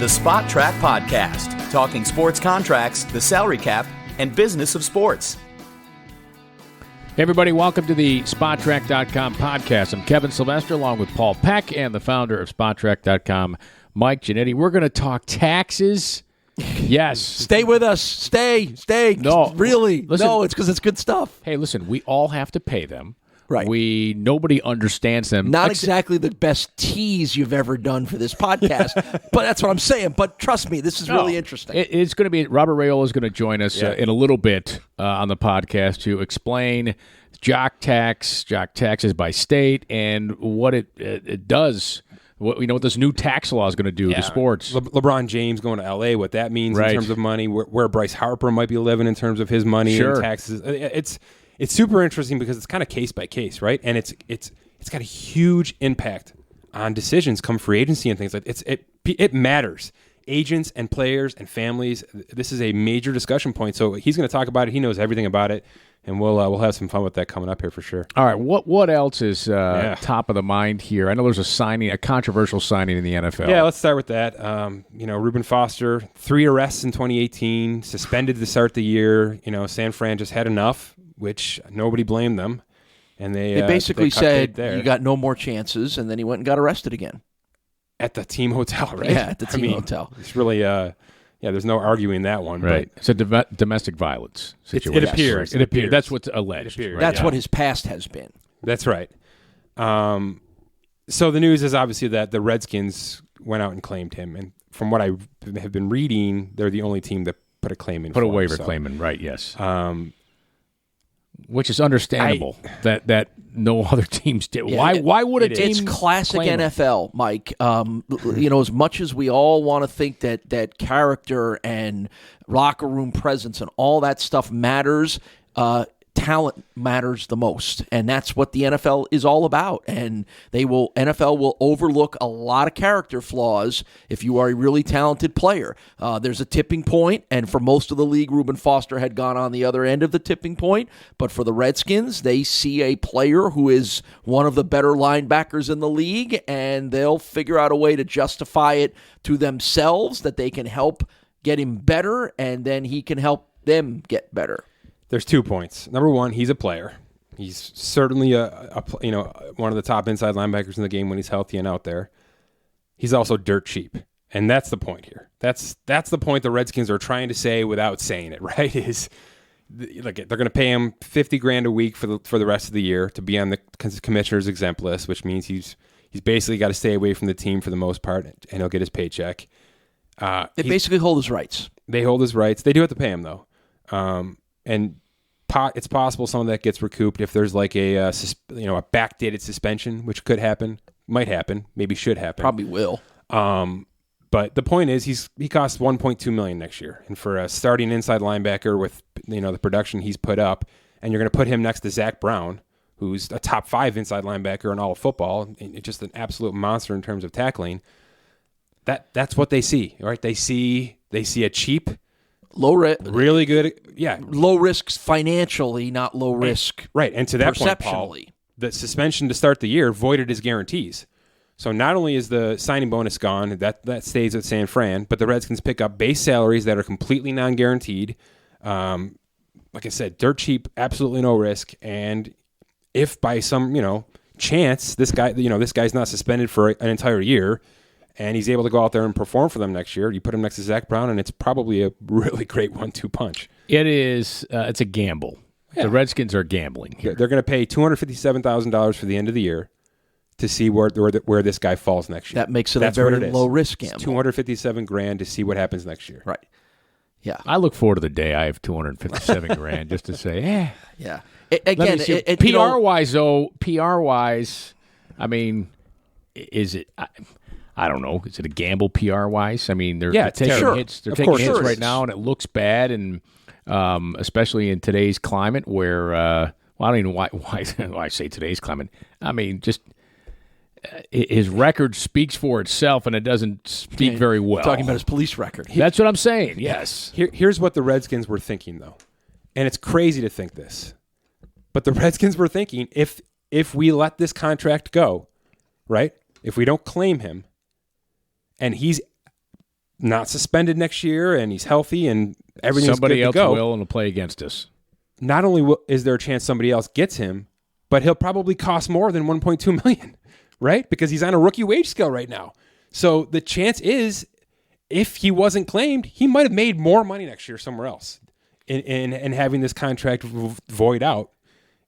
The Spot Track Podcast, talking sports contracts, the salary cap, and business of sports. Hey everybody, welcome to the SpotTrack.com podcast. I'm Kevin Sylvester along with Paul Peck and the founder of SpotTrack.com, Mike Giannetti. We're going to talk taxes. Yes. Stay with us. Stay. No. Really. Listen, no, it's because it's good stuff. Hey, listen, we all have to pay them. Right. Nobody understands them. Not exactly the best tease you've ever done for this podcast, but that's what I'm saying. But trust me, this is really interesting. It's going to be, Robert Raiola is going to join us in a little bit on the podcast to explain Jock Tax, Jock Taxes by state, and what it does. What this new tax law is going to do to sports. LeBron James going to L.A., what that means in terms of money, where Bryce Harper might be living in terms of his money and taxes. It's super interesting because it's kind of case by case, right? And it's got a huge impact on decisions come free agency and things like that. It matters. Agents and players and families. This is a major discussion point. So he's going to talk about it. He knows everything about it, and we'll have some fun with that coming up here for sure. All right, what else is top of the mind here? I know there's a controversial signing in the NFL. Yeah, let's start with that. Reuben Foster, 3 arrests in 2018, suspended to start the year. San Fran just had enough, which nobody blamed them. And they basically said, you got no more chances, and then he went and got arrested again. At the team hotel, right? Yeah, at the team hotel. It's really, there's no arguing that one. Right. But it's a domestic violence situation. It appears. It appears. That's what's alleged. Right? That's what his past has been. That's right. So the news is obviously that the Redskins went out and claimed him. And from what I have been reading, they're the only team that put a claim in. Put a waiver claim in, right, yes. Which is understandable that no other teams did. Yeah, why would a team? It's classic NFL, Mike. As much as we all want to think that character and locker room presence and all that stuff matters, talent matters the most, and that's what the NFL is all about. And NFL will overlook a lot of character flaws if you are a really talented player. There's a tipping point, and for most of the league, Reuben Foster had gone on the other end of the tipping point. But for the Redskins, they see a player who is one of the better linebackers in the league, and they'll figure out a way to justify it to themselves that they can help get him better, and then he can help them get better. There's 2 points. Number one, he's a player. He's certainly one of the top inside linebackers in the game when he's healthy and out there. He's also dirt cheap, and that's the point here. That's the point the Redskins are trying to say without saying it. Right? They're going to pay him $50,000 a week for the rest of the year to be on the commissioner's exempt list, which means he's basically got to stay away from the team for the most part, and he'll get his paycheck. They basically hold his rights. They hold his rights. They do have to pay him though. And it's possible some of that gets recouped if there's like a backdated suspension, which could happen, might happen, maybe should happen, probably will. But the point is, he costs $1.2 million next year, and for a starting inside linebacker with the production he's put up, and you're going to put him next to Zach Brown, who's a top 5 inside linebacker in all of football, and just an absolute monster in terms of tackling. That's what they see, right? They see a cheap. Low risk, really good. Yeah, low risk financially, not low risk. Right, and to that point, Paul, the suspension to start the year voided his guarantees. So not only is the signing bonus gone, that stays at San Fran, but the Redskins pick up base salaries that are completely non-guaranteed. Like I said, dirt cheap, absolutely no risk. And if by some chance this guy's not suspended for an entire year, and he's able to go out there and perform for them next year, you put him next to Zach Brown, and it's probably a really great 1-2 punch. It is. It's a gamble. Yeah. The Redskins are gambling here. They're going to pay $257,000 for the end of the year to see where this guy falls next year. That makes it a very low risk gamble. It's $257,000 to see what happens next year. Right. Yeah. I look forward to the day I have $257,000 just to say, yeah. PR wise, I mean, is it? I don't know. Is it a gamble PR-wise? I mean, they're taking hits. They're taking hits right now, and it looks bad. And especially in today's climate, where I don't even know why I say today's climate. I mean, just his record speaks for itself, and it doesn't speak very well. Talking about his police record. That's what I'm saying. Yes. Here's what the Redskins were thinking, though, and it's crazy to think this, but the Redskins were thinking if we let this contract go, right? If we don't claim him, and he's not suspended next year and he's healthy and everything's somebody good else to go, will and will play against us. Not only is there a chance somebody else gets him, but he'll probably cost more than $1.2 million, right? Because he's on a rookie wage scale right now. So the chance is, if he wasn't claimed, he might have made more money next year somewhere else in having this contract void out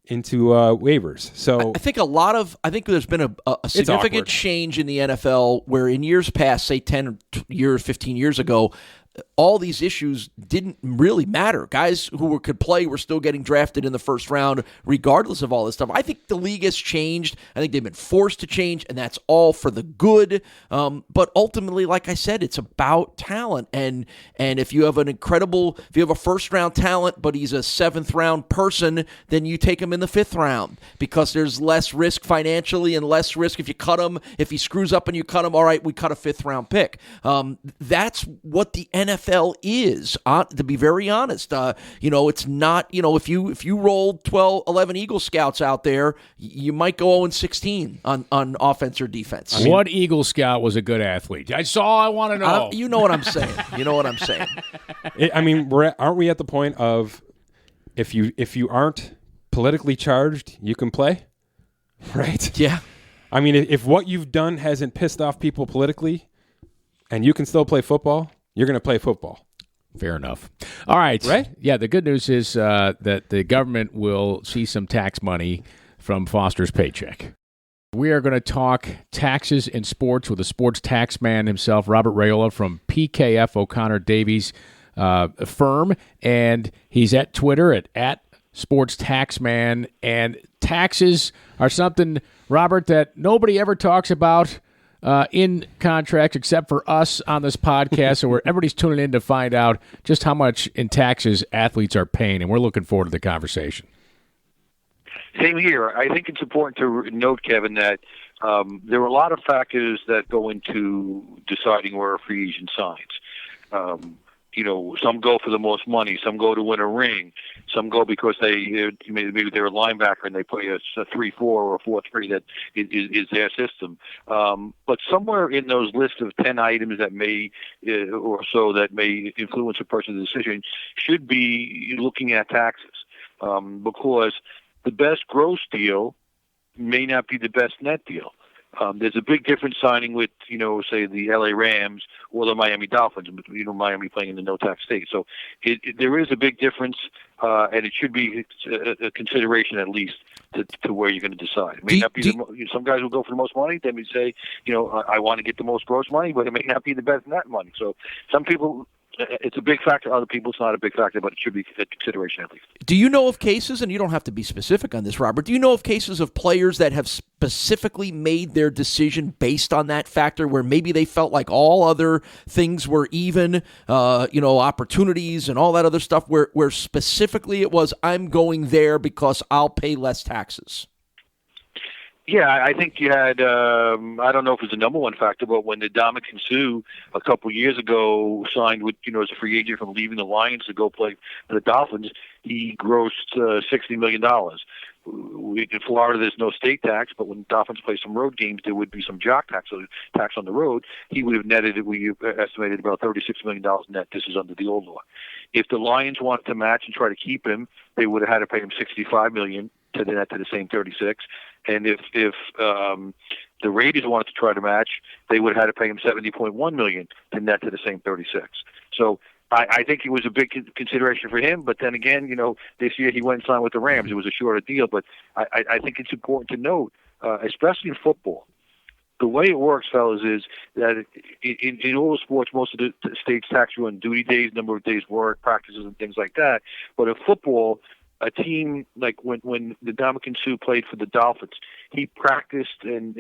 into waivers. So I think there's been a significant change in the NFL where in years past, say 10 years, 15 years ago, all these issues didn't really matter. Guys who could play were still getting drafted in the first round, regardless of all this stuff. I think the league has changed. I think they've been forced to change, and that's all for the good. But ultimately, like I said, it's about talent. And if you have if you have a first-round talent, but he's a seventh-round person, then you take him in the fifth round because there's less risk financially and less risk if you cut him. If he screws up and you cut him, all right, we cut a fifth-round pick. That's what the NFL is, to be very honest. It's not, if you rolled 11 Eagle Scouts out there, you might go 0-16 on offense or defense. What Eagle Scout was a good athlete? That's all I want to know. You know what I'm saying. You know what I'm saying. Aren't we at the point of if you aren't politically charged, you can play, right? Yeah. I mean, if what you've done hasn't pissed off people politically and you can still play football, you're going to play football. Fair enough. All right. Right? Yeah, the good news is that the government will see some tax money from Foster's paycheck. We are going to talk taxes in sports with a sports tax man himself, Robert Raiola from PKF O'Connor Davies firm, and he's at Twitter at Sports Taxman. And taxes are something, Robert, that nobody ever talks about in contracts except for us on this podcast, so where everybody's tuning in to find out just how much in taxes athletes are paying, and we're looking forward to the conversation. Same here. I think it's important to note, Kevin, that there are a lot of factors that go into deciding where a free agent signs. Some go for the most money. Some go to win a ring. Some go because maybe they're a linebacker and they play a 3-4 or a 4-3 that is their system. But somewhere in those lists of 10 items that may influence a person's decision should be looking at taxes, because the best gross deal may not be the best net deal. There's a big difference signing with, say the LA Rams or the Miami Dolphins, Miami playing in the no-tax state. So there is a big difference, and it should be a consideration at least to where you're going to decide. It may not be some guys will go for the most money. They may say, I want to get the most gross money, but it may not be the best net money. So some people, it's a big factor. Other people, it's not a big factor, but it should be a consideration at least. Do you know of cases, and you don't have to be specific on this, Robert, do you know of cases of players that have specifically made their decision based on that factor where maybe they felt like all other things were even, opportunities and all that other stuff where specifically it was, I'm going there because I'll pay less taxes? Yeah, I think you had, I don't know if it was the number one factor, but when Ndamukong Suh a couple years ago signed with, as a free agent from leaving the Lions to go play for the Dolphins, he grossed $60 million. In Florida, there's no state tax, but when Dolphins play some road games, there would be some Jock Tax, so tax on the road. He would have netted, we estimated, about $36 million net. This is under the old law. If the Lions wanted to match and try to keep him, they would have had to pay him $65 million to net to the same 36. And if the Raiders wanted to try to match, they would have had to pay him $70.1 million to net to the same 36. So I think it was a big consideration for him. But then again, this year he went and signed with the Rams. It was a shorter deal. But I think it's important to note, especially in football, the way it works, fellas, is that in all the sports, most of the states tax you on duty days, number of days work, practices, and things like that. But in football, a team like when Ndamukong Suh played for the Dolphins, he practiced and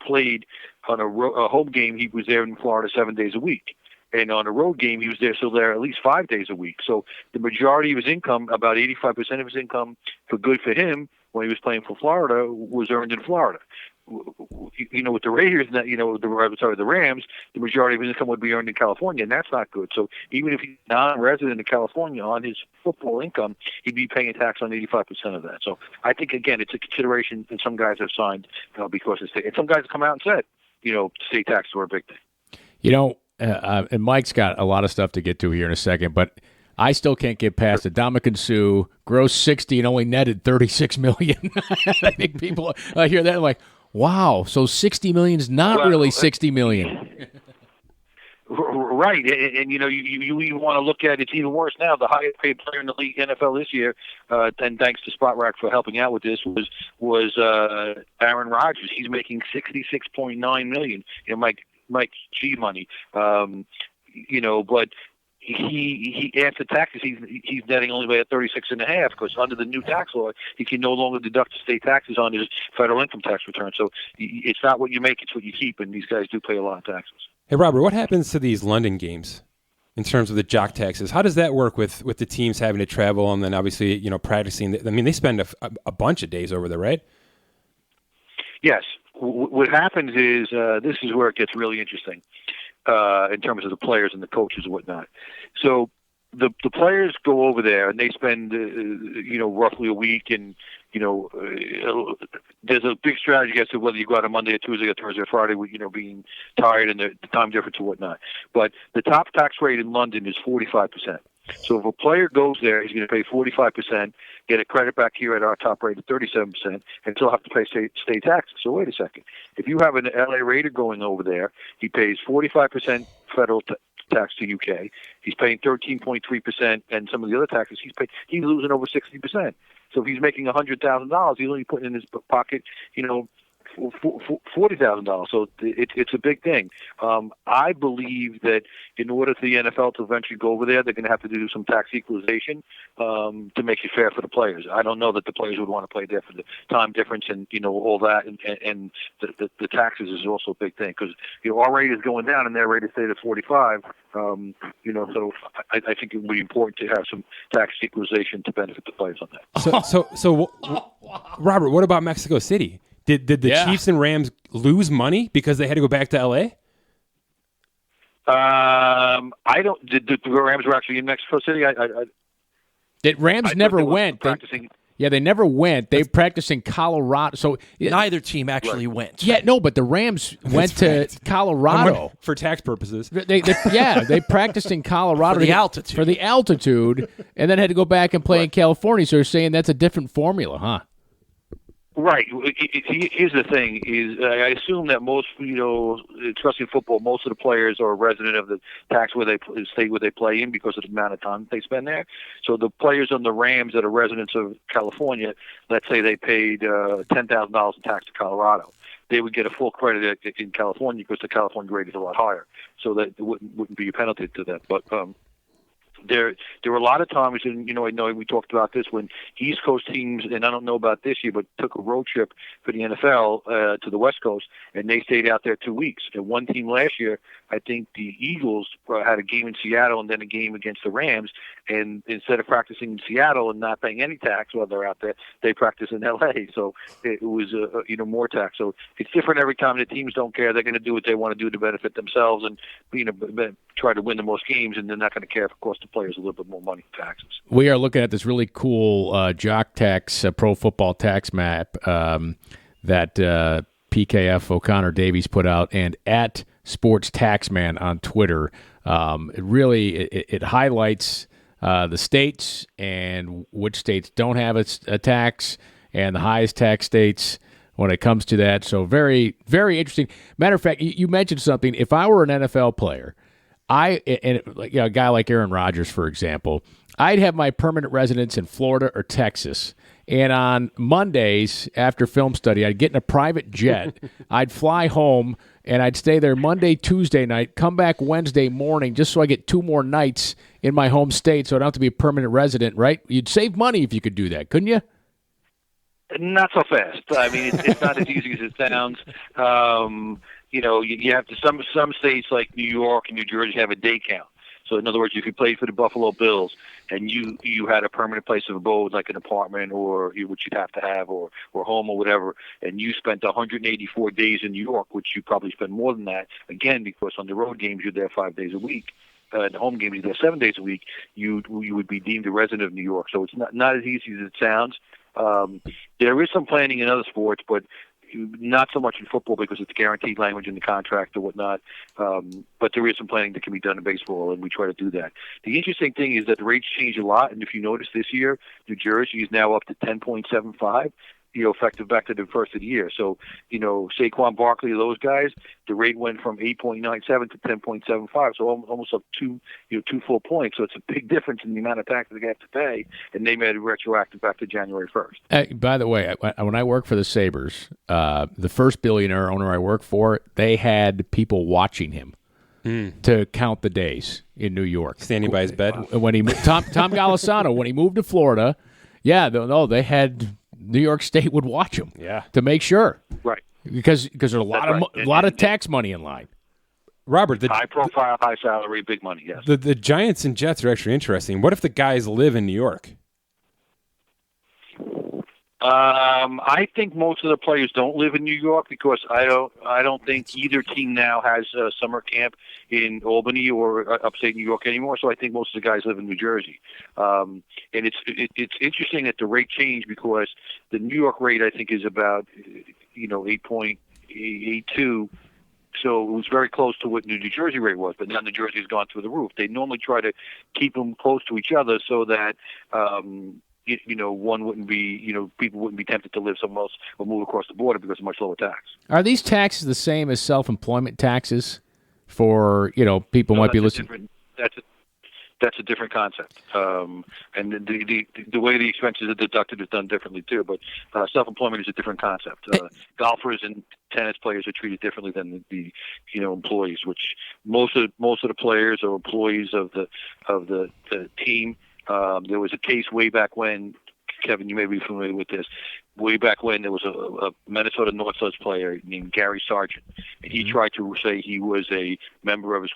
played on a home game. He was there in Florida 7 days a week, and on a road game he was there at least 5 days a week. So the majority of his income, about 85% of his income, for good for him when he was playing for Florida, was earned in Florida. With the Raiders, the Rams, the majority of his income would be earned in California, and that's not good. So even if he's non-resident in California, on his football income, he'd be paying tax on 85% of that. So I think, again, it's a consideration that some guys have signed because of state. And some guys have come out and said, state taxes were a big thing. and Mike's got a lot of stuff to get to here in a second, but I still can't get past it. Ndamukong Suh, gross 60 and only netted $36 million. I think people hear that and like, wow, so $60 million is not really $60 million. Right, and you want to look at it's even worse now. The highest paid player in the league, NFL, this year, and thanks to Spot Rack for helping out with this, was Aaron Rodgers. He's making $66.9 million. Mike G money. But he after taxes he's netting only by 36.5 because under the new tax law he can no longer deduct state taxes on his federal income tax return. So it's not what you make, it's what you keep, and these guys do pay a lot of taxes. Hey, Robert, what happens to these London games in terms of the jock taxes? How does that work with the teams having to travel and then obviously, practicing? I mean, they spend a bunch of days over there, right? Yes. What happens is this is where it gets really interesting in terms of the players and the coaches and whatnot. So the players go over there and they spend, roughly a week, and there's a big strategy as to whether you go out on Monday or Tuesday or Thursday or Friday, with being tired and the time difference and whatnot. But the top tax rate in London is 45%. So if a player goes there, he's going to pay 45%, get a credit back here at our top rate of 37%, and still have to pay state taxes. So wait a second. If you have an LA Raider going over there, he pays 45% federal tax to UK. He's paying 13.3%, and some of the other taxes he's losing over 60%. So if he's making $100,000, he's only putting in his pocket, $40,000. So it's a big thing. I believe that in order for the NFL to eventually go over there, they're going to have to do some tax equalization to make it fair for the players. I don't know that the players would want to play there for the time difference and all that, and the taxes is also a big thing because our rate is going down and their rate is stayed at 45. So I think it would be important to have some tax equalization to benefit the players on that. So Robert, what about Mexico City? Did the Chiefs and Rams lose money because they had to go back to L.A.? I don't. The Rams were actually in Mexico City. Rams never went. They never went. They practiced in Colorado. So neither team actually went. Yeah, no, but the Rams went to Colorado for tax purposes. They practiced in Colorado for the altitude, and then had to go back and play in California. So they're saying that's a different formula, huh? Right. Here's the thing: is I assume that most, especially in football, most of the players are a resident of the state where they play in because of the amount of time they spend there. So the players on the Rams that are residents of California, let's say they paid $10,000 in tax to Colorado, they would get a full credit in California because the California rate is a lot higher. So that wouldn't be a penalty to that. But there were a lot of times, and I know we talked about this when East Coast teams, and I don't know about this year, but took a road trip for the NFL to the West Coast, and they stayed out there 2 weeks. And one team last year, I think the Eagles had a game in Seattle and then a game against the Rams, and instead of practicing in Seattle and not paying any tax while they're out there, they practice in L.A. So it was more tax. So it's different every time. The teams don't care; they're going to do what they want to do to benefit themselves and try to win the most games, and they're not going to care if it costs the players a little bit more money in taxes. We are looking at this really cool Jock Tax pro football tax map that PKF O'Connor Davies put out, and at Sports Taxman on Twitter. It highlights the states and which states don't have a tax and the highest tax states when it comes to that. So very, very interesting. Matter of fact, you mentioned something. If I were an NFL player, a guy like Aaron Rodgers, for example, I'd have my permanent residence in Florida or Texas. And on Mondays after film study, I'd get in a private jet. I'd fly home, and I'd stay there Monday, Tuesday night, come back Wednesday morning just so I get 2 more nights in my home state so I don't have to be a permanent resident, right? You'd save money if you could do that, couldn't you? Not so fast. I mean, it's not as easy as it sounds. You have to some states like New York and New Jersey have a day count. So in other words, if you played for the Buffalo Bills and you had a permanent place of abode, like an apartment or which you'd have to have, or home or whatever, and you spent 184 days in New York, which you probably spend more than that, again, because on the road games you're there 5 days a week. The home games you're there 7 days a week. You would be deemed a resident of New York. So it's not as easy as it sounds. There is some planning in other sports, but not so much in football because it's guaranteed language in the contract or whatnot, but there is some planning that can be done in baseball, and we try to do that. The interesting thing is that the rates change a lot, and if you notice this year, New Jersey is now up to 10.75. Effective back to the first of the year. So, Saquon Barkley, those guys, the rate went from 8.97 to 10.75. So almost up two full points. So it's a big difference in the amount of taxes they have to pay, and they made it retroactive back to January 1st. By the way, when I worked for the Sabres, the first billionaire owner I worked for, they had people watching him to count the days in New York, standing by his bed. When he Tom Golisano, when he moved to Florida, they had. New York State would watch him, to make sure, right? Because there's a lot of tax money in line. Robert, the high profile, high salary, big money. Yes. The Giants and Jets are actually interesting. What if the guys live in New York? I think most of the players don't live in New York because I don't think either team now has a summer camp in Albany or upstate New York anymore. So I think most of the guys live in New Jersey. And it's interesting that the rate changed because the New York rate I think is about 8.82. So it was very close to what New Jersey rate was, but now New Jersey has gone through the roof. They normally try to keep them close to each other so that one wouldn't be, people wouldn't be tempted to live somewhere else or move across the border because of much lower tax. Are these taxes the same as self-employment taxes for, people might be listening? That's a different concept. And the way the expenses are deducted is done differently too, but self-employment is a different concept. Golfers and tennis players are treated differently than the employees, which most of the players are employees of the team. There was a case way back when, Kevin, you may be familiar with this. Way back when there was a Minnesota North Stars player named Gary Sargent, and he tried to say he was a member of his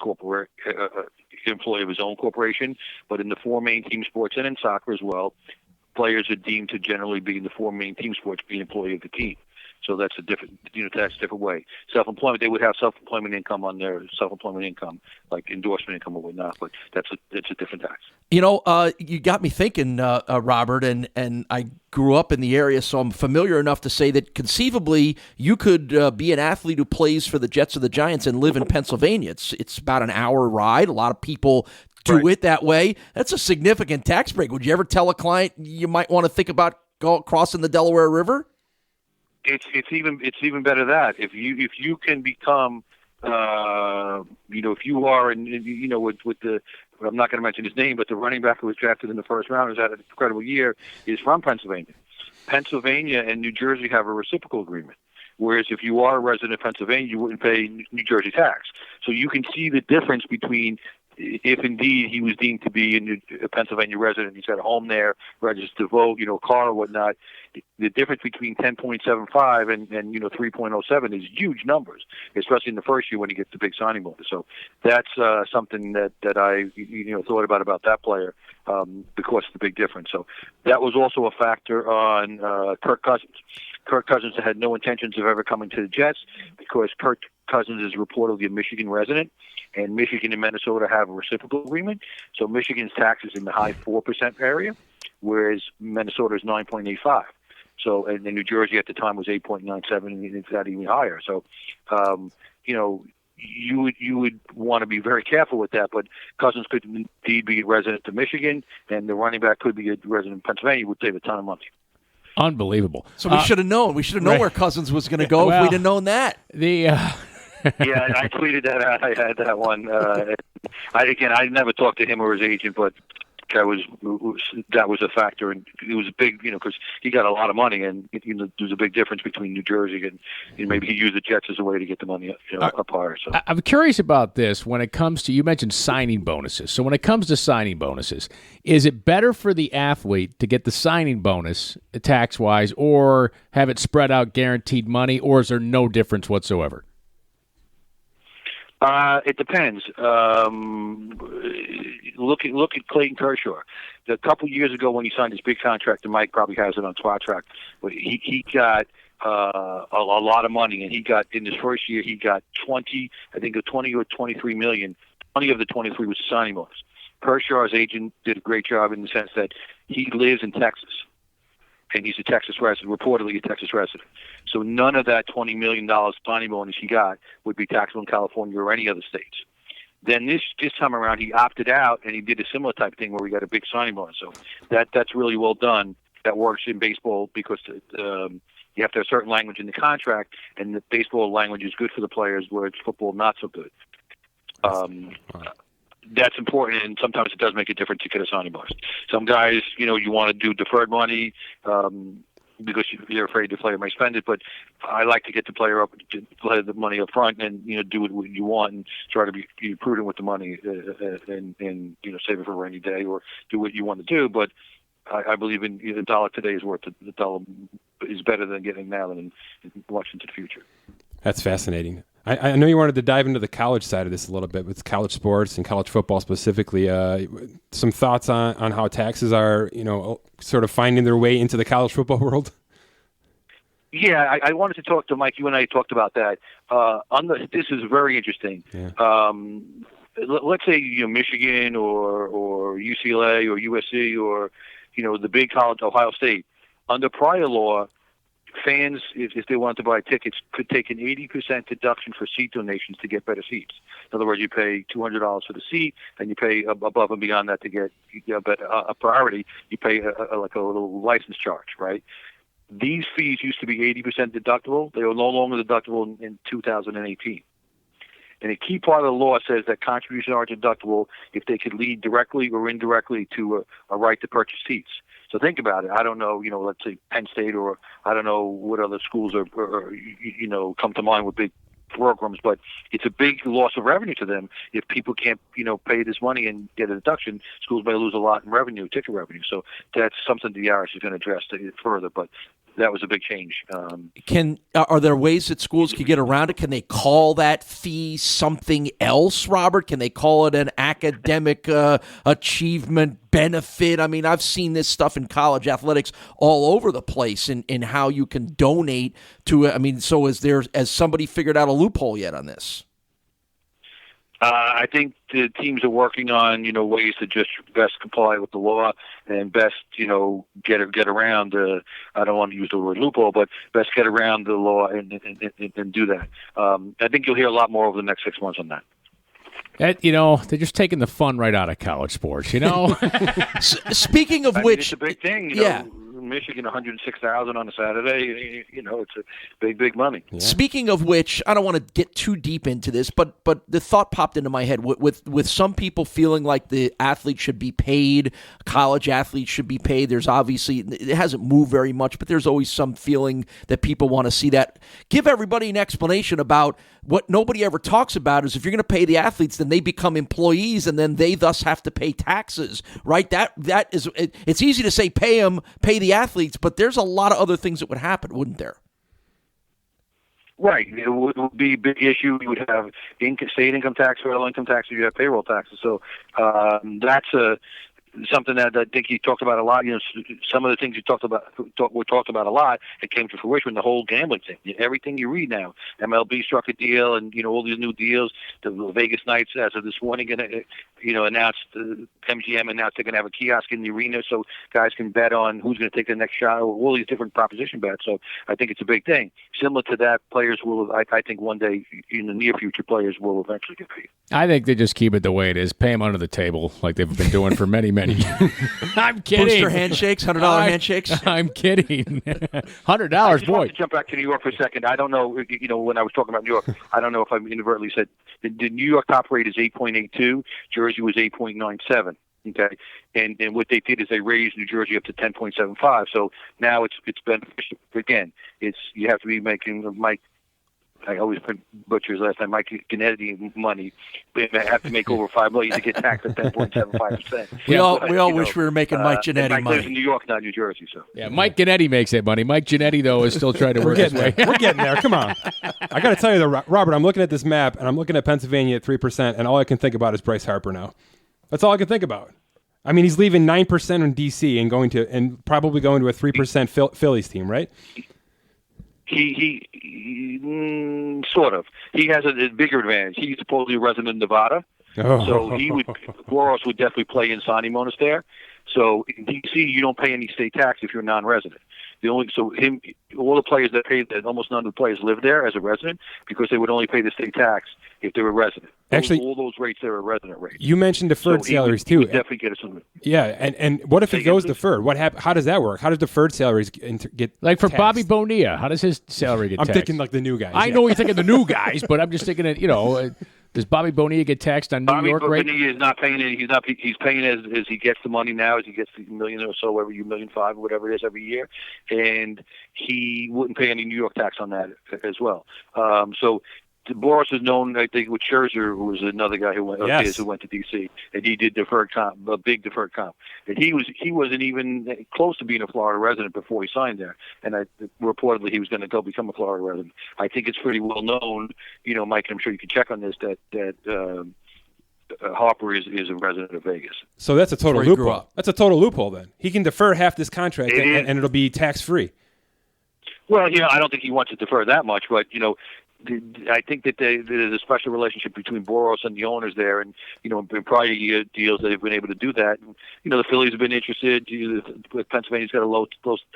employee of his own corporation. But in the four main team sports and in soccer as well, players are deemed to generally be in the four main team sports be an employee of the team. So that's a different, tax different way. Self-employment, they would have self-employment income on their self-employment income, like endorsement income or whatnot, but it's a different tax. You got me thinking, Robert, and I grew up in the area, so I'm familiar enough to say that conceivably you could be an athlete who plays for the Jets or the Giants and live in Pennsylvania. It's about an hour ride. A lot of people do it that way. That's a significant tax break. Would you ever tell a client you might want to think about crossing the Delaware River? It's even better that if you can become if you are with the, I'm not going to mention his name, but the running back who was drafted in the first round has had an incredible year, is from Pennsylvania. Pennsylvania and New Jersey have a reciprocal agreement. Whereas if you are a resident of Pennsylvania, you wouldn't pay New Jersey tax. So you can see the difference between if indeed he was deemed to be a Pennsylvania resident, he's got a home there, registered to vote, car or whatnot. The difference between 10.75 and 3.07 is huge numbers, especially in the first year when he gets the big signing bonus. So that's something that I thought about that player because of the big difference. So that was also a factor on Kirk Cousins. Kirk Cousins had no intentions of ever coming to the Jets because Kirk Cousins is reportedly a Michigan resident, and Michigan and Minnesota have a reciprocal agreement. So Michigan's tax is in the high 4% area, whereas Minnesota is 9.85. So, and New Jersey at the time was 8.97, and it's not even higher. So, you would want to be very careful with that. But Cousins could indeed be a resident of Michigan, and the running back could be a resident of Pennsylvania. Would save a ton of money. Unbelievable. So we should have known. We should have known where Cousins was going to go if we'd have known that. Yeah, I tweeted that out. I had that one. I never talked to him or his agent, but that was a factor, and it was a big, because he got a lot of money, and there's a big difference between New Jersey and maybe he used the Jets as a way to get the money up higher. So I'm curious about this when it comes to, you mentioned signing bonuses. So when it comes to signing bonuses, is it better for the athlete to get the signing bonus tax-wise, or have it spread out guaranteed money, or is there no difference whatsoever? It depends. Look at Clayton Kershaw. A couple years ago when he signed his big contract, and Mike probably has it on Twat Track, but he got a lot of money, and he got, in his first year, he got 20 or 23 million. 20 of the 23 was a signing bonus. Kershaw's agent did a great job in the sense that he lives in Texas. and he's a Texas resident, reportedly a Texas resident. So none of that $20 million signing bonus he got would be taxable in California or any other states. Then this time around, he opted out, and he did a similar type of thing where we got a big signing bonus. So that's really well done. That works in baseball because you have to have certain language in the contract, and the baseball language is good for the players, where it's football not so good. That's important, and sometimes it does make a difference to get a signing bonus. Some guys, you want to do deferred money because you're afraid the player may spend it, but I like to get the player up, to play the money up front, and do what you want, and try to be prudent with the money, and save it for a rainy day, or do what you want to do. But I believe in the dollar today is worth the dollar is better than getting now than watching to the future. That's fascinating. I know you wanted to dive into the college side of this a little bit with college sports and college football specifically. Some thoughts on how taxes are, sort of finding their way into the college football world? Yeah, I wanted to talk to Mike. You and I talked about that. This is very interesting. Yeah. Let's say Michigan or UCLA or USC or the big college, Ohio State. Under prior law, fans, if they wanted to buy tickets, could take an 80% deduction for seat donations to get better seats. In other words, you pay $200 for the seat, and you pay above and beyond that to get a priority. You pay like a little license charge, right? These fees used to be 80% deductible. They are no longer deductible in 2018. And a key part of the law says that contributions are deductible if they could lead directly or indirectly to a right to purchase seats. So think about it. I don't know, let's say Penn State, or I don't know what other schools are come to mind with big programs, but it's a big loss of revenue to them if people can't, pay this money and get a deduction. Schools may lose a lot in revenue, ticket revenue. So that's something the IRS is going to address further. But that was a big change. Are there ways that schools can get around it? Can they call that fee something else, Robert? Can they call it an academic achievement benefit? I mean, I've seen this stuff in college athletics all over the place in how you can donate to it. I mean, so has somebody figured out a loophole yet on this? I think the teams are working on, ways to just best comply with the law and best, get around. I don't want to use the word loophole, but best get around the law and do that. I think you'll hear a lot more over the next 6 months on that. They're just taking the fun right out of college sports. Speaking of which, it's a big thing. Yeah. Michigan, 106,000 on a Saturday. It's a big money. Yeah. Speaking of which, I don't want to get too deep into this, but the thought popped into my head with some people feeling like the athletes should be paid, college athletes should be paid. There's obviously, it hasn't moved very much, but there's always some feeling that people want to see that. Give everybody an explanation about what nobody ever talks about is if you're going to pay the athletes, then they become employees, and then they thus have to pay taxes, right? That is, it's easy to say pay the athletes, but there's a lot of other things that would happen, wouldn't there? Right. It would be a big issue. You would have state income tax, federal income tax, you have payroll taxes. So that's something that I think you talked about a lot. Some of the things were talked about a lot. It came to fruition, the whole gambling thing. Everything you read now, MLB struck a deal, and all these new deals. The Vegas Knights, as of this morning, announced MGM announced they're going to have a kiosk in the arena so guys can bet on who's going to take the next shot, or all these different proposition bets. So I think it's a big thing. Similar to that, players will. I think one day in the near future, players will eventually get paid. I think they just keep it the way it is. Pay them under the table like they've been doing for many, many years. I'm kidding. Booster handshakes, $100 handshakes. I'm kidding. $100, I just boy. want to jump back to New York for a second. I don't know, when I was talking about New York, I don't know if I inadvertently said the New York top rate is 8.82. Jersey was 8.97. Okay, and what they did is they raised New Jersey up to 10.75. So now it's beneficial. Again, you have to be making Mike. I always butcher his last name, Mike Gennetti money. They have to make over $5 million to get taxed at 10.75%. We all wish we were making Mike Gennetti Mike money. lives in New York, not New Jersey. So yeah, Mike Gennetti makes that money. Mike Gennetti though is still trying to work his way. We're getting there. Come on. I got to tell you though, Robert, I'm looking at this map and I'm looking at Pennsylvania at 3%, and all I can think about is Bryce Harper now. That's all I can think about. I mean, he's leaving 9% in DC and probably going to a 3% Phillies team, right? He sort of. He has a bigger advantage. He's supposedly a resident of Nevada, so Boros would definitely play in signing bonus there. So in D.C., you don't pay any state tax if you're a non-resident. All the players that paid that, almost none of the players live there as a resident because they would only pay the state tax if they were resident. Actually, all those rates there are resident rates. You mentioned deferred salaries too. He would definitely get us. Yeah, and what if he goes deferred? How does that work? How does deferred salaries get like for taxed? Bobby Bonilla? How does his salary get taxed? I'm thinking like the new guys. I know you're thinking the new guys, but I'm just thinking that does Bobby Bonilla get taxed on New York rate? Bobby Bonilla is not paying it. He's paying as he gets the money now, as he gets the $1 million or so every year, $1.5 million, or whatever it is every year, and he wouldn't pay any New York tax on that as well. So Boros is known, I think, with Scherzer, who was another guy who went to D.C. and he did deferred comp, a big deferred comp. And he wasn't even close to being a Florida resident before he signed there. And reportedly he was going to go become a Florida resident. I think it's pretty well known, Mike. I'm sure you can check on this that Harper is a resident of Vegas. So that's a total loophole. That's a total loophole. Then he can defer half this contract and it'll be tax free. Well, I don't think he wants to defer that much, but I think that there's a special relationship between Boros and the owners there, and in prior year deals they've been able to do that. And, the Phillies have been interested. Pennsylvania's got a low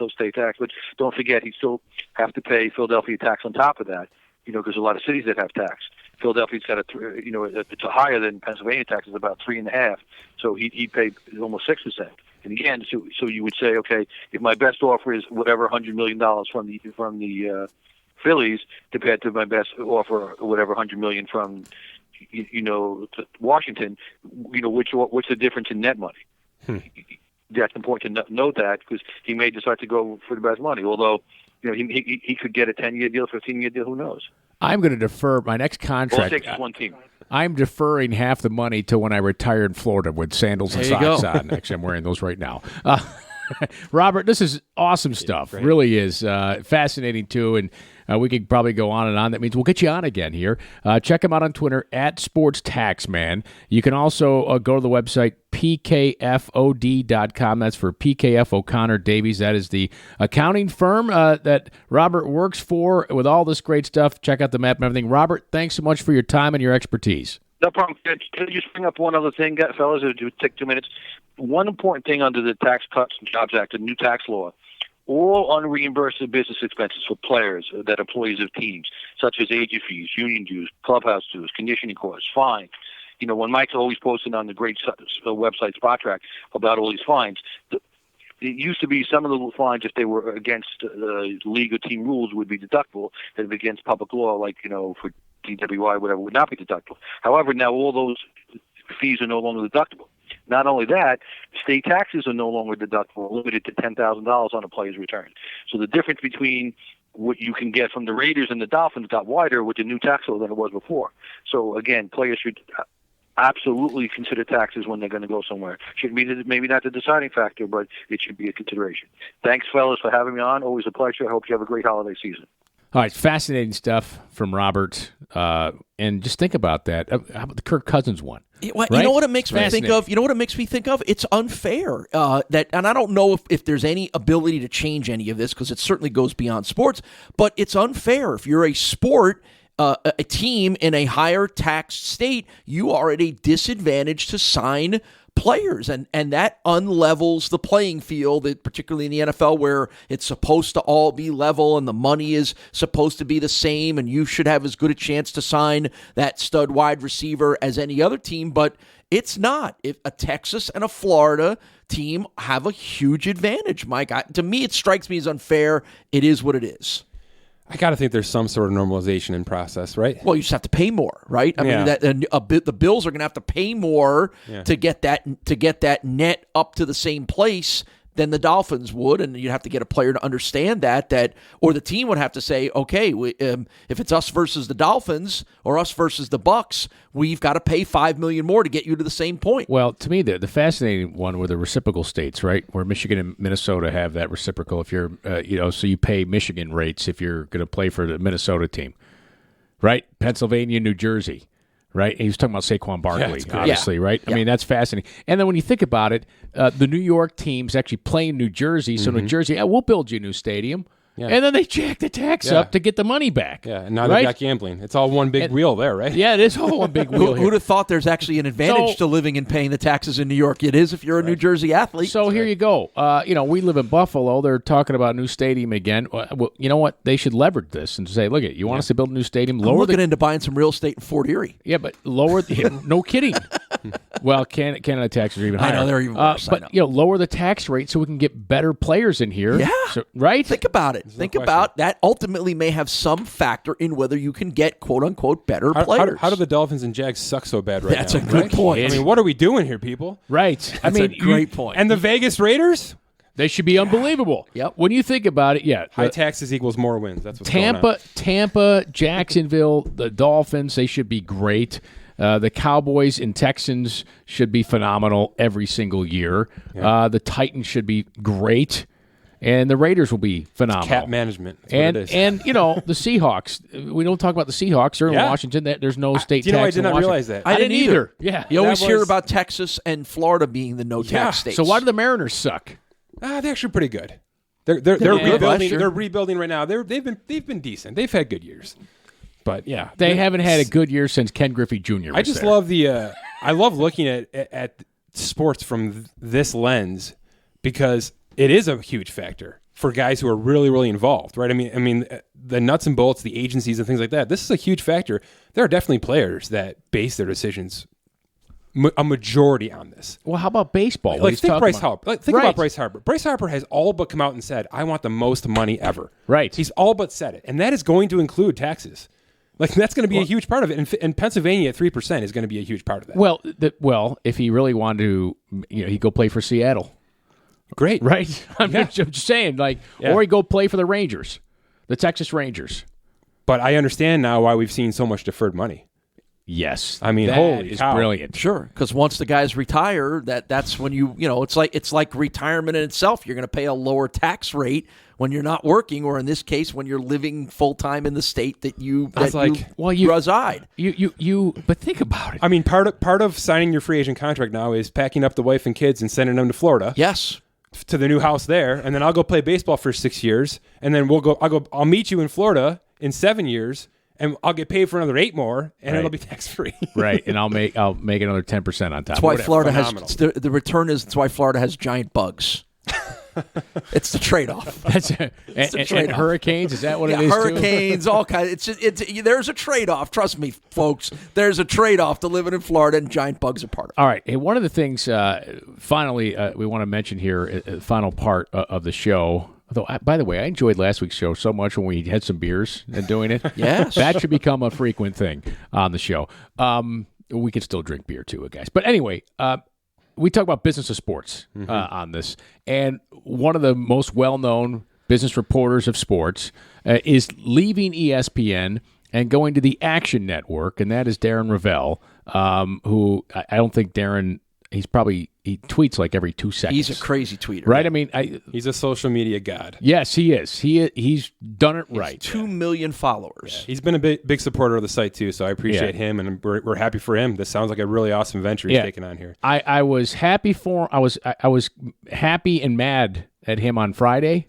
state tax, but don't forget he still have to pay Philadelphia tax on top of that. Because a lot of cities that have tax. Philadelphia's got it's higher than Pennsylvania tax is about 3.5, so he'd pay almost 6%. And again, so you would say, okay, if my best offer is whatever $100 million from the Phillies compared to my best offer, whatever $100 million from, Washington, what's the difference in net money? That's important to note that because he may decide to go for the best money. Although, he could get a 10-year deal, 15-year deal. Who knows? I'm going to defer my next contract. All it takes is one team. I'm deferring half the money to when I retire in Florida with sandals and socks on. Actually, I'm wearing those right now. Robert, this is awesome stuff. Great. Really is. Fascinating, too. And we could probably go on and on. That means we'll get you on again here. Check him out on Twitter, @SportsTaxman. You can also go to the website, pkfod.com. That's for PKF O'Connor Davies. That is the accounting firm that Robert works for with all this great stuff. Check out the map and everything. Robert, thanks so much for your time and your expertise. No problem. Can I just bring up one other thing, fellas? It would take 2 minutes. One important thing under the Tax Cuts and Jobs Act, the new tax law, all unreimbursed business expenses for players that are employees of teams, such as agent fees, union dues, clubhouse dues, conditioning costs, fines. When Mike's always posting on the great website Spot Track about all these fines, it used to be some of the fines, if they were against the league or team rules, would be deductible. If against public law, like, for DWI, whatever, would not be deductible. However, now all those fees are no longer deductible. Not only that, state taxes are no longer deductible, limited to $10,000 on a player's return. So the difference between what you can get from the Raiders and the Dolphins got wider with the new tax law than it was before. So again, players should absolutely consider taxes when they're going to go somewhere. Shouldn't be maybe not the deciding factor, but it should be a consideration. Thanks, fellas, for having me on. Always a pleasure. I hope you have a great holiday season. All right, fascinating stuff from Robert. And just think about that. How about the Kirk Cousins one? Right? You know what it makes me think of? It's unfair. And I don't know if there's any ability to change any of this because it certainly goes beyond sports, but it's unfair. If you're a sport, a team in a higher taxed state, you are at a disadvantage to sign players, and that unlevels the playing field, particularly in the NFL where it's supposed to all be level and the money is supposed to be the same and you should have as good a chance to sign that stud wide receiver as any other team, but it's not. If a Texas and a Florida team have a huge advantage, Mike. To me, it strikes me as unfair. It is what it is. I got to think there's some sort of normalization in process, right? Well, you just have to pay more, right? I mean, the Bills are going to have to pay more to get that net up to the same place than the Dolphins would, and you'd have to get a player to understand that, or the team would have to say, okay, if it's us versus the Dolphins or us versus the Bucks, we've got to pay $5 million more to get you to the same point. Well, to me, the fascinating one were the reciprocal states, right? Where Michigan and Minnesota have that reciprocal. If you're, so you pay Michigan rates if you're going to play for the Minnesota team, right? Pennsylvania, New Jersey. Right? And he was talking about Saquon Barkley, obviously, right? I mean, that's fascinating. And then when you think about it, the New York teams actually play in New Jersey. So New Jersey, we'll build you a new stadium. and then they jack the tax up to get the money back. Yeah, and now they've got gambling. It's all one big wheel there, right? Yeah, it is all one big wheel. Who'd have thought there's actually an advantage to living and paying the taxes in New York? It is if you're a New Jersey athlete. So here you go. We live in Buffalo. They're talking about a new stadium again. Well, you know what? They should leverage this and say, look, you want us to build a new stadium? I'm looking into buying some real estate in Fort Erie. Yeah, but lower no kidding. Well, Canada taxes are even higher. I know, they're even worse. But lower the tax rate so we can get better players in here. Yeah. So, right? Think about it. Think about that. Ultimately may have some factor in whether you can get quote-unquote better players. How do the Dolphins and Jags suck so bad right now? That's a good point. I mean, what are we doing here, people? Right. That's a great point. And the Vegas Raiders? They should be unbelievable. Yep. When you think about it, high taxes equals more wins. That's what's going on. Tampa, Jacksonville, the Dolphins, they should be great. The Cowboys and Texans should be phenomenal every single year. Yeah. The Titans should be great. And the Raiders will be phenomenal. It's cap management. And the Seahawks. We don't talk about the Seahawks. They're in Washington. There's no state tax. I did not realize that. I didn't either. Yeah. You always hear about Texas and Florida being the no-tax states. So why do the Mariners suck? They're actually pretty good. They're rebuilding. They're rebuilding right now. They've been decent. They've had good years. But they haven't had a good year since Ken Griffey Jr. I just love I love looking at sports from this lens because it is a huge factor for guys who are really, really involved, right? I mean, the nuts and bolts, the agencies and things like that. This is a huge factor. There are definitely players that base their decisions a majority on this. Well, how about baseball? Think Bryce Harper. Think about Bryce Harper. Bryce Harper has all but come out and said, "I want the most money ever." Right. He's all but said it, and that is going to include taxes. That's going to be a huge part of it, and Pennsylvania at 3% is going to be a huge part of that. Well, if he really wanted to, he'd go play for Seattle. Great, right? I'm just saying, or he'd go play for the Rangers, the Texas Rangers. But I understand now why we've seen so much deferred money. Yes, I mean, holy cow. Brilliant. Sure, because once the guys retire, that's when it's like retirement in itself. You're going to pay a lower tax rate when you're not working, or in this case, when you're living full time in the state that you reside. But think about it. I mean, part of signing your free agent contract now is packing up the wife and kids and sending them to Florida. Yes. To the new house there, and then I'll go play baseball for 6 years, and then I'll meet you in Florida in 7 years. And I'll get paid for another 8 more, and it'll be tax free. Right, and I'll make another 10% on top. That's why Florida has the return is. That's why Florida has giant bugs. It's the trade-off. And hurricanes. Is that what it is? Hurricanes, too? all kinds. There's a trade-off. Trust me, folks. There's a trade-off to living in Florida, and giant bugs are part of it. All right. Hey, one of the things, finally, we want to mention here, final part of the show. Although, by the way, I enjoyed last week's show so much when we had some beers and doing it. Yes. That should become a frequent thing on the show. We could still drink beer too, guys. But anyway, we talk about business of sports on this. And one of the most well-known business reporters of sports is leaving ESPN and going to the Action Network, and that is Darren Rovell, who I don't think Darren... He tweets like every 2 seconds. He's a crazy tweeter, right? I mean, he's a social media god. Yes, he is. He's done it right. 2 million followers. Yeah. He's been a big supporter of the site too, so I appreciate him, and we're happy for him. This sounds like a really awesome venture he's taking on here. I was happy for. I was happy and mad at him on Friday.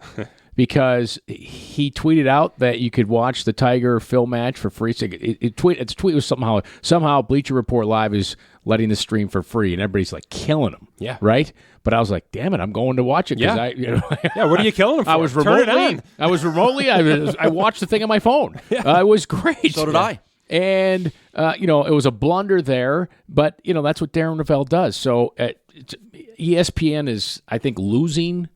Because he tweeted out that you could watch the Tiger Phil match for free. Its tweet was somehow Bleacher Report Live is letting the stream for free, and everybody's like killing him. Yeah, right. But I was like, damn it, I'm going to watch it. Yeah, what are you killing him for? I was remotely. I watched the thing on my phone. Yeah. It was great. So did I. And it was a blunder there, but that's what Darren Rovell does. So ESPN is, I think, losing.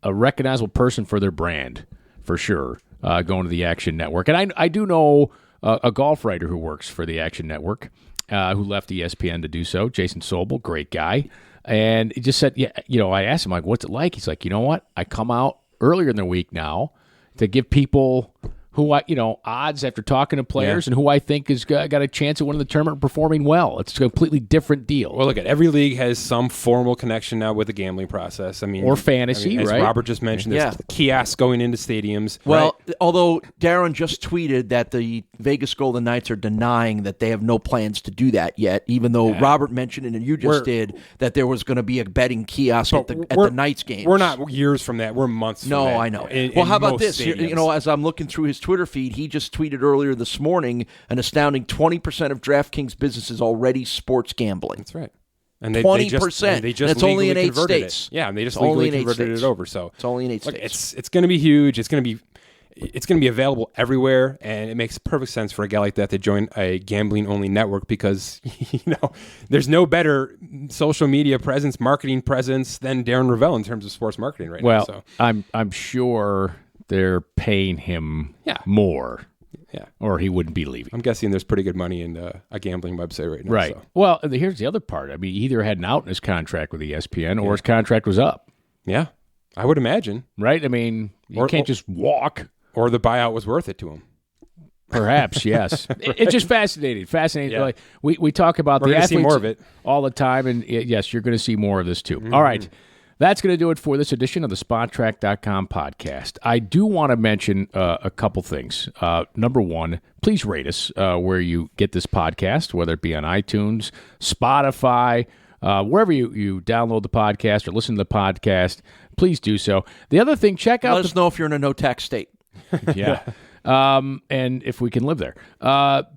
A recognizable person for their brand, for sure, going to the Action Network. And I do know a golf writer who works for the Action Network who left ESPN to do so, Jason Sobel, great guy. And he just said, I asked him, like, what's it like? He's like, you know what? I come out earlier in the week now to give people who odds after talking to players and who I think has got a chance at winning the tournament, performing well. It's a completely different deal. Well, look, every league has some formal connection now with the gambling process. Or fantasy, as right? Robert just mentioned, there's kiosks going into stadiums. Well, although Darren just tweeted that the Vegas Golden Knights are denying that they have no plans to do that yet, even though Robert mentioned it and you just did that there was going to be a betting kiosk at the Knights games. We're not years from that. We're months from that. No, I know. Well, how about this? As I'm looking through his Twitter feed, he just tweeted earlier this morning an astounding 20% of DraftKings business is already sports gambling. That's right. And 20%. They just it's only in 8 states. Yeah, and they just legally converted it over. So it's only in 8 states. It's going to be huge. It's going to be available everywhere, and it makes perfect sense for a guy like that to join a gambling-only network because there's no better social media presence, marketing presence than Darren Rovell in terms of sports marketing right now. So. I'm sure they're paying him more. Yeah, or he wouldn't be leaving. I'm guessing there's pretty good money in a gambling website right now. Right. So. Well, here's the other part. I mean, he either had an out in his contract with ESPN or his contract was up. Yeah, I would imagine. Right? I mean, you can't just walk. Or the buyout was worth it to him. Perhaps, yes. It's just fascinating. Fascinating. Yeah. Like, we talk about We're the athletes see more of it all the time, and yes, you're going to see more of this too. Mm-hmm. All right. That's going to do it for this edition of the SpotTrack.com podcast. I do want to mention a couple things. Number one, please rate us where you get this podcast, whether it be on iTunes, Spotify, wherever you download the podcast or listen to the podcast. Please do so. The other thing, check out. Let us know if you're in a no-tax state. Yeah. And if we can live there.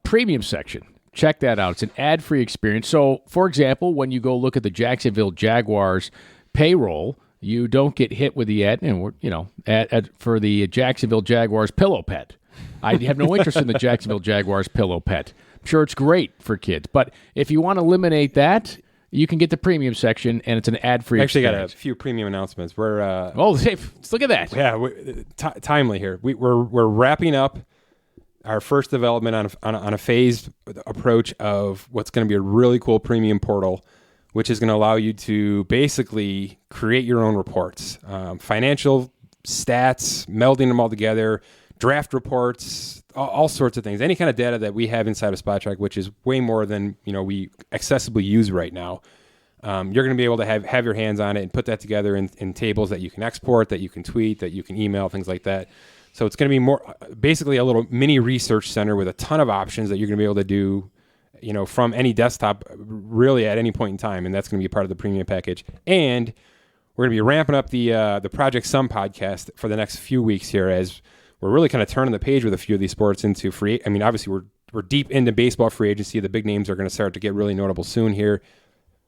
Premium section. Check that out. It's an ad-free experience. So, for example, when you go look at the Jacksonville Jaguars payroll, you don't get hit with the ad for the Jacksonville Jaguars pillow pet. I have no interest in the Jacksonville Jaguars pillow pet. I'm sure it's great for kids, but if you want to eliminate that, you can get the premium section, and it's an ad-free experience. Actually, got a few premium announcements. We're let's look at that. Yeah, timely here. We're wrapping up our first development on a phased approach of what's going to be a really cool premium portal, which is going to allow you to basically create your own reports, financial stats, melding them all together, draft reports, all sorts of things, any kind of data that we have inside of SpotTrack, which is way more than we accessibly use right now. You're going to be able to have your hands on it and put that together in tables that you can export, that you can tweet, that you can email, things like that. So it's going to be more basically a little mini research center with a ton of options that you're going to be able to do from any desktop really at any point in time, and that's going to be part of the premium package. And we're going to be ramping up the Project Sun podcast for the next few weeks here as we're really kind of turning the page with a few of these sports into free. I mean, obviously we're deep into baseball free agency. The big names are going to start to get really notable soon here.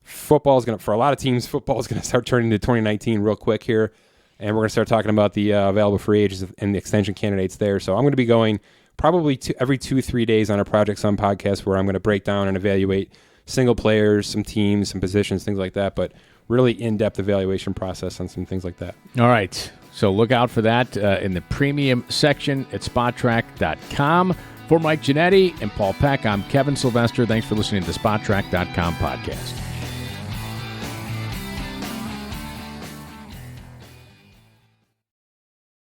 Football is going to, for a lot of teams, football is going to start turning to 2019 real quick here, and we're going to start talking about the available free agents and the extension candidates there. So I'm going to be going probably every 2-3 days on a Project Sun podcast where I'm going to break down and evaluate single players, some teams, some positions, things like that, but really in-depth evaluation process on some things like that. All right. So look out for that in the premium section at SpotTrack.com. For Mike Giannetti and Paul Peck, I'm Kevin Sylvester. Thanks for listening to the SpotTrack.com podcast.